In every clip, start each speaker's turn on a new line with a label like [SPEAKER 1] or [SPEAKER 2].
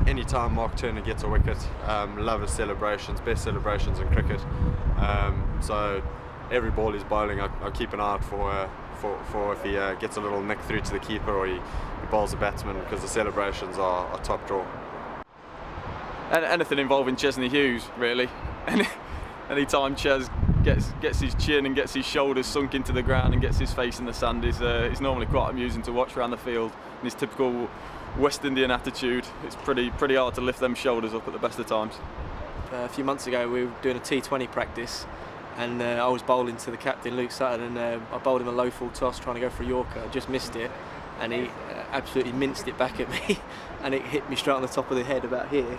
[SPEAKER 1] Anytime Mark Turner gets a wicket, love his celebrations, best celebrations in cricket. So every ball he's bowling, I keep an eye out for if he gets a little nick through to the keeper or he bowls a batsman, because the celebrations are top draw.
[SPEAKER 2] And anything involving Chesney Hughes, really. Anytime Ches gets his chin and gets his shoulders sunk into the ground and gets his face in the sand is normally quite amusing to watch around the field. In his typical West Indian attitude, it's pretty hard to lift them shoulders up at the best of times.
[SPEAKER 3] A few months ago we were doing a T20 practice, and I was bowling to the captain Luke Sutton, and I bowled him a low full toss trying to go for a Yorker. I just missed it, and he absolutely minced it back at me and it hit me straight on the top of the head about here.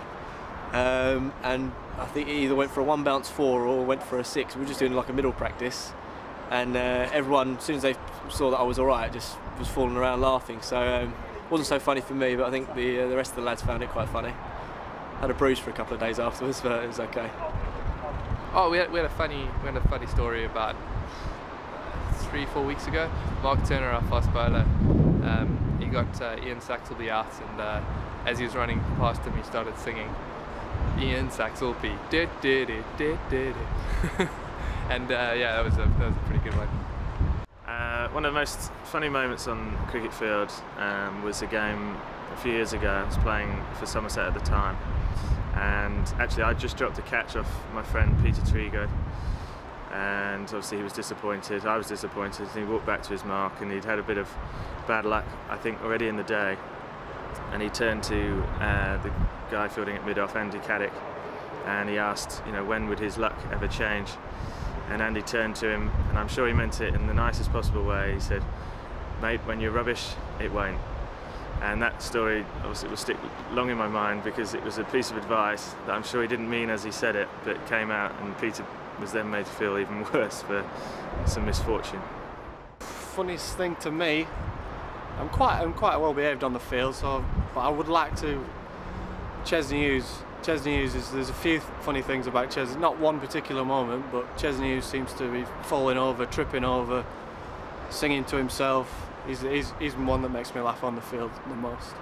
[SPEAKER 3] And I think he either went for a 1 bounce 4 or went for a 6. We were just doing like a middle practice, and everyone, as soon as they saw that I was alright, just was falling around laughing. So it wasn't so funny for me, but I think the rest of the lads found it quite funny. Had a bruise for a couple of days afterwards, but it was okay.
[SPEAKER 4] Oh, we had a funny story about 3-4 weeks ago. Mark Turner, our fast bowler, he got Ian Saxelby out, and as he was running past him, he started singing Ian Saxelby, and yeah, that was a pretty good one.
[SPEAKER 5] One of the most funny moments on the cricket field was a game a few years ago. I was playing for Somerset at the time, and actually I just dropped a catch off my friend Peter Trigo, and obviously he was disappointed, I was disappointed, and he walked back to his mark, and he'd had a bit of bad luck, I think, already in the day, and he turned to the guy fielding at mid-off, Andy Caddick, and he asked, when would his luck ever change? And Andy turned to him, and I'm sure he meant it in the nicest possible way. He said, "Mate, when you're rubbish, it won't." And that story obviously will stick long in my mind, because it was a piece of advice that I'm sure he didn't mean as he said it, but it came out, and Peter was then made to feel even worse for some misfortune.
[SPEAKER 6] Funniest thing to me, I'm quite well behaved on the field, but I would like to. Chesney Hughes there's a few funny things about Chesney, not one particular moment, but Chesney Hughes seems to be falling over, tripping over, singing to himself. He's one that makes me laugh on the field the most.